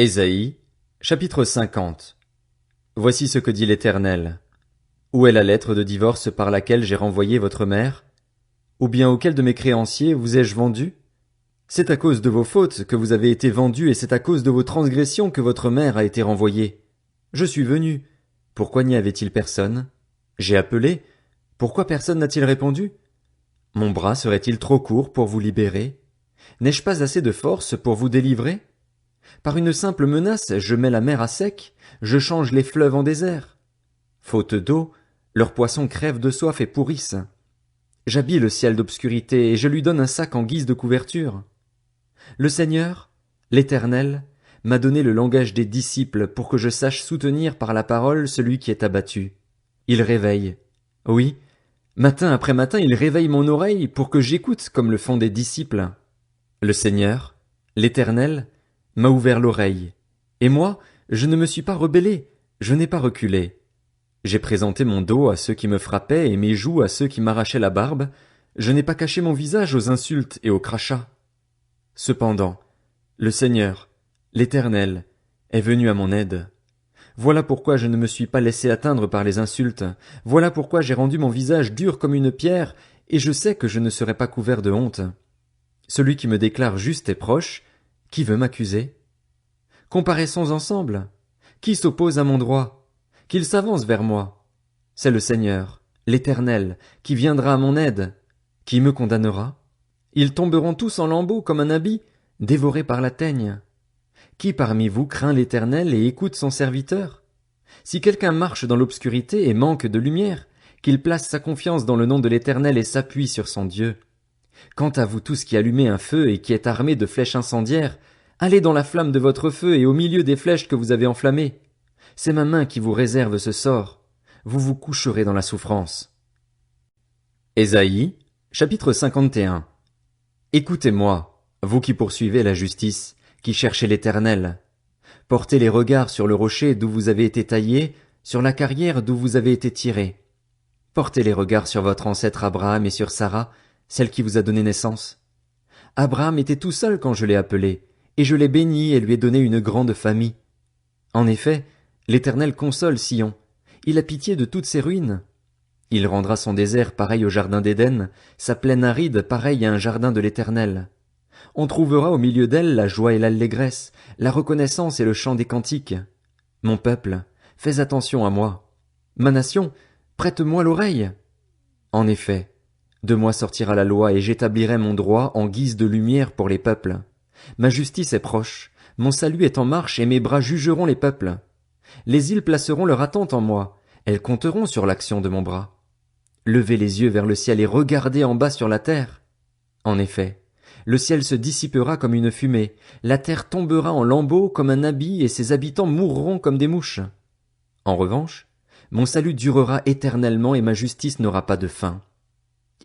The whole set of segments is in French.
Ésaïe, chapitre 50. Voici ce que dit l'Éternel. Où est la lettre de divorce par laquelle j'ai renvoyé votre mère? Ou bien auquel de mes créanciers vous ai-je vendu? C'est à cause de vos fautes que vous avez été vendus et c'est à cause de vos transgressions que votre mère a été renvoyée. Je suis venu. Pourquoi n'y avait-il personne? J'ai appelé. Pourquoi personne n'a-t-il répondu? Mon bras serait-il trop court pour vous libérer? N'ai-je pas assez de force pour vous délivrer? Par une simple menace, je mets la mer à sec, je change les fleuves en désert. Faute d'eau, leurs poissons crèvent de soif et pourrissent. J'habille le ciel d'obscurité et je lui donne un sac en guise de couverture. Le Seigneur, l'Éternel, m'a donné le langage des disciples pour que je sache soutenir par la parole celui qui est abattu. Il réveille. Oui, matin après matin, il réveille mon oreille pour que j'écoute comme le font des disciples. Le Seigneur, l'Éternel, m'a ouvert l'oreille. Et moi, je ne me suis pas rebellé, je n'ai pas reculé. J'ai présenté mon dos à ceux qui me frappaient et mes joues à ceux qui m'arrachaient la barbe, je n'ai pas caché mon visage aux insultes et aux crachats. Cependant, le Seigneur, l'Éternel, est venu à mon aide. Voilà pourquoi je ne me suis pas laissé atteindre par les insultes, voilà pourquoi j'ai rendu mon visage dur comme une pierre, et je sais que je ne serai pas couvert de honte. Celui qui me déclare juste est proche, qui veut m'accuser? Comparaissons ensemble. Qui s'oppose à mon droit? Qu'il s'avance vers moi. C'est le Seigneur, l'Éternel, qui viendra à mon aide. Qui me condamnera? Ils tomberont tous en lambeaux comme un habit, dévorés par la teigne. Qui parmi vous craint l'Éternel et écoute son serviteur? Si quelqu'un marche dans l'obscurité et manque de lumière, qu'il place sa confiance dans le nom de l'Éternel et s'appuie sur son Dieu. Quant à vous tous qui allumez un feu et qui êtes armés de flèches incendiaires, allez dans la flamme de votre feu et au milieu des flèches que vous avez enflammées. C'est ma main qui vous réserve ce sort. Vous vous coucherez dans la souffrance. Ésaïe, chapitre 51. Écoutez-moi, vous qui poursuivez la justice, qui cherchez l'Éternel. Portez les regards sur le rocher d'où vous avez été taillés, sur la carrière d'où vous avez été tirés. Portez les regards sur votre ancêtre Abraham et sur Sarah, celle qui vous a donné naissance. Abraham était tout seul quand je l'ai appelé, et je l'ai béni et lui ai donné une grande famille. En effet, l'Éternel console Sion, il a pitié de toutes ses ruines. Il rendra son désert pareil au jardin d'Éden, sa plaine aride pareille à un jardin de l'Éternel. On trouvera au milieu d'elle la joie et l'allégresse, la reconnaissance et le chant des cantiques. Mon peuple, fais attention à moi. Ma nation, prête-moi l'oreille. En effet, de moi sortira la loi et j'établirai mon droit en guise de lumière pour les peuples. Ma justice est proche, mon salut est en marche et mes bras jugeront les peuples. Les îles placeront leur attente en moi, elles compteront sur l'action de mon bras. Levez les yeux vers le ciel et regardez en bas sur la terre. En effet, le ciel se dissipera comme une fumée, la terre tombera en lambeaux comme un habit et ses habitants mourront comme des mouches. En revanche, mon salut durera éternellement et ma justice n'aura pas de fin.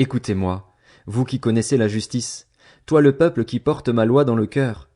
Écoutez-moi, vous qui connaissez la justice, toi le peuple qui porte ma loi dans le cœur.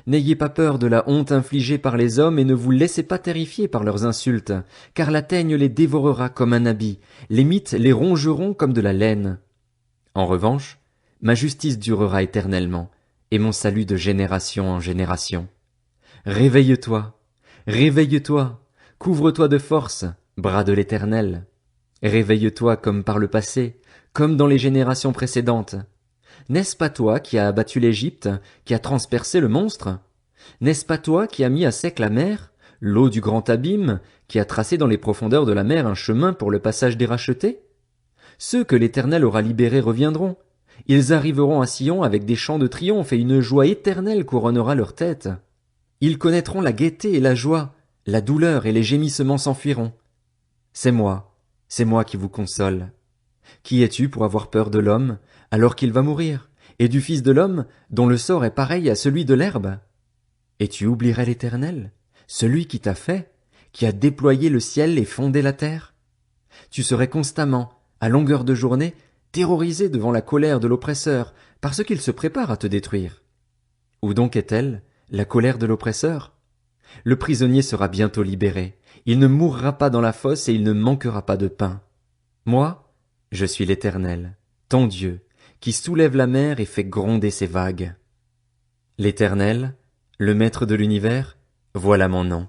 N'ayez pas peur de la honte infligée par les hommes et ne vous laissez pas terrifier par leurs insultes, car la teigne les dévorera comme un habit, les mythes les rongeront comme de la laine. En revanche, ma justice durera éternellement, et mon salut de génération en génération. Réveille-toi, réveille-toi, couvre-toi de force, bras de l'Éternel. Réveille-toi comme par le passé, comme dans les générations précédentes. N'est-ce pas toi qui as abattu l'Égypte, qui as transpercé le monstre? N'est-ce pas toi qui as mis à sec la mer, l'eau du grand abîme, qui a tracé dans les profondeurs de la mer un chemin pour le passage des rachetés? Ceux que l'Éternel aura libérés reviendront. Ils arriveront à Sion avec des chants de triomphe et une joie éternelle couronnera leur tête. Ils connaîtront la gaieté et la joie, la douleur et les gémissements s'enfuiront. C'est moi qui vous console. Qui es-tu pour avoir peur de l'homme, alors qu'il va mourir, et du Fils de l'homme, dont le sort est pareil à celui de l'herbe? Et tu oublierais l'Éternel, celui qui t'a fait, qui a déployé le ciel et fondé la terre? Tu serais constamment, à longueur de journée, terrorisé devant la colère de l'oppresseur, parce qu'il se prépare à te détruire. Où donc est-elle, la colère de l'oppresseur? Le prisonnier sera bientôt libéré, il ne mourra pas dans la fosse et il ne manquera pas de pain. Moi, je suis l'Éternel, ton Dieu, qui soulève la mer et fait gronder ses vagues. L'Éternel, le Maître de l'univers, Voilà mon nom.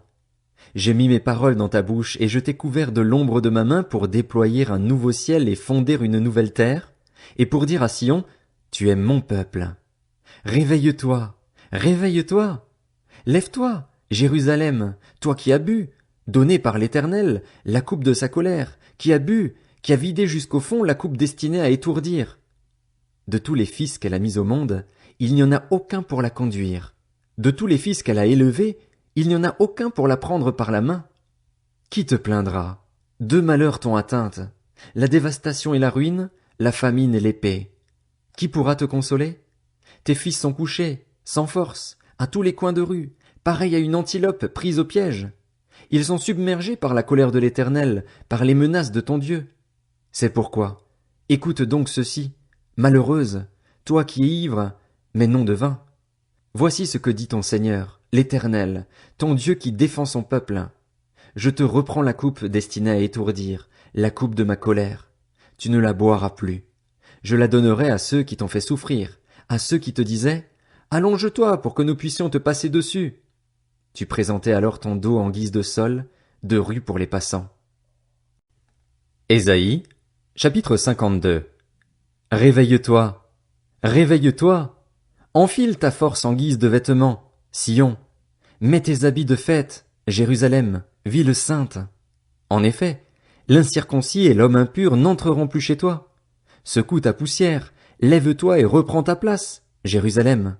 J'ai mis mes paroles dans ta bouche et je t'ai couvert de l'ombre de ma main pour déployer un nouveau ciel et fonder une nouvelle terre, et pour dire à Sion, tu es mon peuple. Réveille-toi, réveille-toi. Lève-toi, Jérusalem, toi qui as bu, donné par l'Éternel, la coupe de sa colère, qui a bu, qui a vidé jusqu'au fond la coupe destinée à étourdir. De tous les fils qu'elle a mis au monde, il n'y en a aucun pour la conduire. De tous les fils qu'elle a élevés, il n'y en a aucun pour la prendre par la main. Qui te plaindra? Deux malheurs t'ont atteinte, la dévastation et la ruine, la famine et l'épée. Qui pourra te consoler? Tes fils sont couchés, sans force, à tous les coins de rue, pareils à une antilope prise au piège. Ils sont submergés par la colère de l'Éternel, par les menaces de ton Dieu. C'est pourquoi, écoute donc ceci, malheureuse, toi qui es ivre, mais non de vin. Voici ce que dit ton Seigneur, l'Éternel, ton Dieu qui défend son peuple. Je te reprends la coupe destinée à étourdir, la coupe de ma colère. Tu ne la boiras plus. Je la donnerai à ceux qui t'ont fait souffrir, à ceux qui te disaient « Allonge-toi pour que nous puissions te passer dessus ». Tu présentais alors ton dos en guise de sol, de rue pour les passants. Ésaïe, chapitre 52. Réveille-toi, réveille-toi, enfile ta force en guise de vêtements, Sion, mets tes habits de fête, Jérusalem, ville sainte. En effet, l'incirconcis et l'homme impur n'entreront plus chez toi. Secoue ta poussière, lève-toi et reprends ta place, Jérusalem.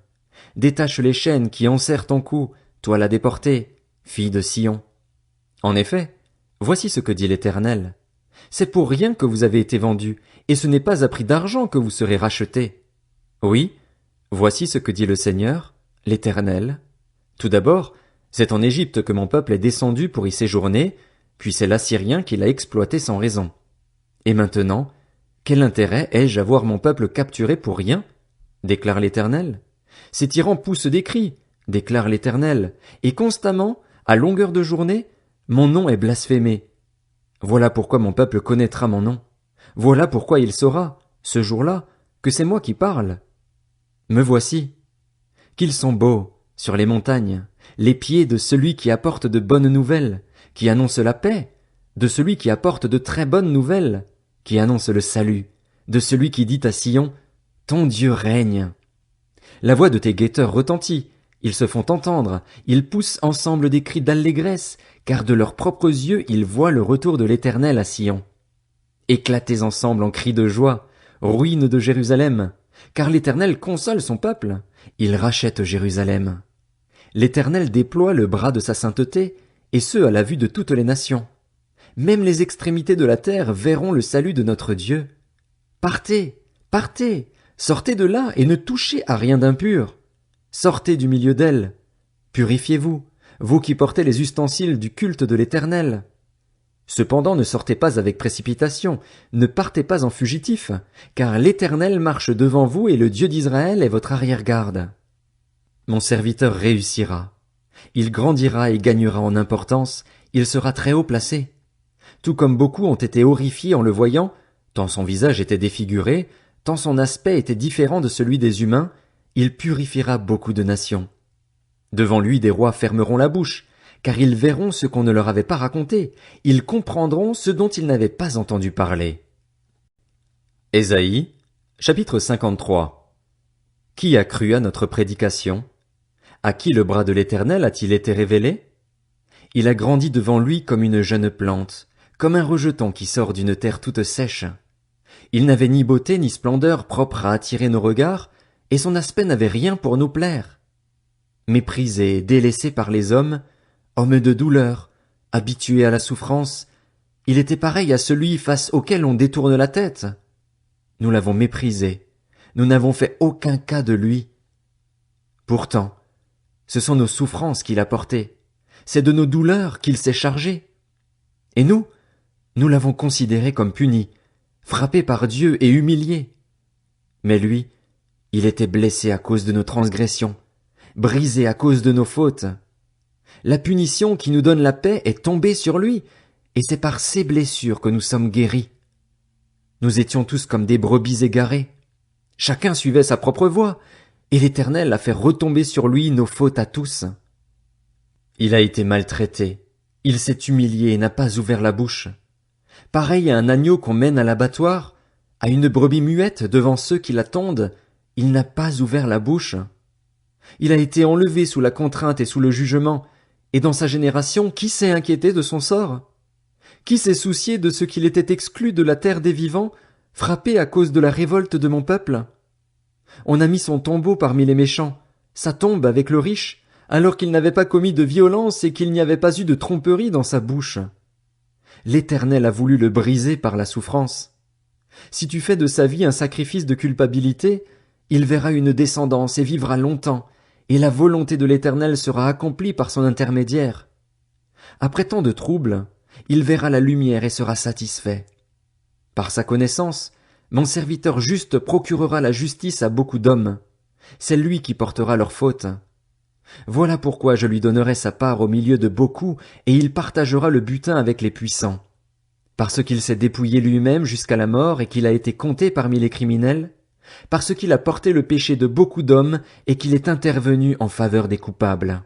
Détache les chaînes qui enserrent ton cou, toi la déportée, fille de Sion. En effet, voici ce que dit l'Éternel. C'est pour rien que vous avez été vendus, et ce n'est pas à prix d'argent que vous serez rachetés. Oui, voici ce que dit le Seigneur, l'Éternel. Tout d'abord, c'est en Égypte que mon peuple est descendu pour y séjourner, puis c'est l'Assyrien qui l'a exploité sans raison. Et maintenant, quel intérêt ai-je à voir mon peuple capturé pour rien? Déclare l'Éternel. Ces tyrans poussent des cris, déclare l'Éternel, et constamment, à longueur de journée, mon nom est blasphémé. Voilà pourquoi mon peuple connaîtra mon nom. Voilà pourquoi il saura, ce jour-là, que c'est moi qui parle. Me voici. Qu'ils sont beaux, sur les montagnes, les pieds de celui qui apporte de bonnes nouvelles, qui annonce la paix, de celui qui apporte de très bonnes nouvelles, qui annonce le salut, de celui qui dit à Sion, ton Dieu règne. La voix de tes guetteurs retentit, ils se font entendre, ils poussent ensemble des cris d'allégresse, car de leurs propres yeux ils voient le retour de l'Éternel à Sion. Éclatez ensemble en cris de joie, ruines de Jérusalem, car l'Éternel console son peuple, il rachète Jérusalem. L'Éternel déploie le bras de sa sainteté, et ce à la vue de toutes les nations. Même les extrémités de la terre verront le salut de notre Dieu. Partez, partez, sortez de là et ne touchez à rien d'impur. Sortez du milieu d'elle. Purifiez-vous, vous qui portez les ustensiles du culte de l'Éternel. Cependant ne sortez pas avec précipitation, ne partez pas en fugitif, car l'Éternel marche devant vous et le Dieu d'Israël est votre arrière-garde. Mon serviteur réussira. Il grandira et gagnera en importance, il sera très haut placé. Tout comme beaucoup ont été horrifiés en le voyant, tant son visage était défiguré, tant son aspect était différent de celui des humains, il purifiera beaucoup de nations. Devant lui des rois fermeront la bouche, car ils verront ce qu'on ne leur avait pas raconté, ils comprendront ce dont ils n'avaient pas entendu parler. Ésaïe, chapitre 53. Qui a cru à notre prédication? À qui le bras de l'Éternel a-t-il été révélé? Il a grandi devant lui comme une jeune plante, comme un rejeton qui sort d'une terre toute sèche. Il n'avait ni beauté ni splendeur propre à attirer nos regards, et son aspect n'avait rien pour nous plaire. Méprisé, délaissé par les hommes, homme de douleur, habitué à la souffrance, il était pareil à celui face auquel on détourne la tête. Nous l'avons méprisé, nous n'avons fait aucun cas de lui. Pourtant, ce sont nos souffrances qu'il a portées, c'est de nos douleurs qu'il s'est chargé. Et nous l'avons considéré comme puni, frappé par Dieu et humilié. Mais lui, il était blessé à cause de nos transgressions, brisé à cause de nos fautes. La punition qui nous donne la paix est tombée sur lui, et c'est par ses blessures que nous sommes guéris. Nous étions tous comme des brebis égarées. Chacun suivait sa propre voie, et l'Éternel a fait retomber sur lui nos fautes à tous. Il a été maltraité. Il s'est humilié et n'a pas ouvert la bouche. Pareil à un agneau qu'on mène à l'abattoir, à une brebis muette devant ceux qui l'attendent, il n'a pas ouvert la bouche. Il a été enlevé sous la contrainte et sous le jugement, et dans sa génération, qui s'est inquiété de son sort? Qui s'est soucié de ce qu'il était exclu de la terre des vivants, frappé à cause de la révolte de mon peuple? On a mis son tombeau parmi les méchants, sa tombe avec le riche, alors qu'il n'avait pas commis de violence et qu'il n'y avait pas eu de tromperie dans sa bouche. L'Éternel a voulu le briser par la souffrance. Si tu fais de sa vie un sacrifice de culpabilité, il verra une descendance et vivra longtemps, et la volonté de l'Éternel sera accomplie par son intermédiaire. Après tant de troubles, il verra la lumière et sera satisfait. Par sa connaissance, mon serviteur juste procurera la justice à beaucoup d'hommes. C'est lui qui portera leurs fautes. Voilà pourquoi je lui donnerai sa part au milieu de beaucoup, et il partagera le butin avec les puissants. Parce qu'il s'est dépouillé lui-même jusqu'à la mort et qu'il a été compté parmi les criminels, parce qu'il a porté le péché de beaucoup d'hommes et qu'il est intervenu en faveur des coupables.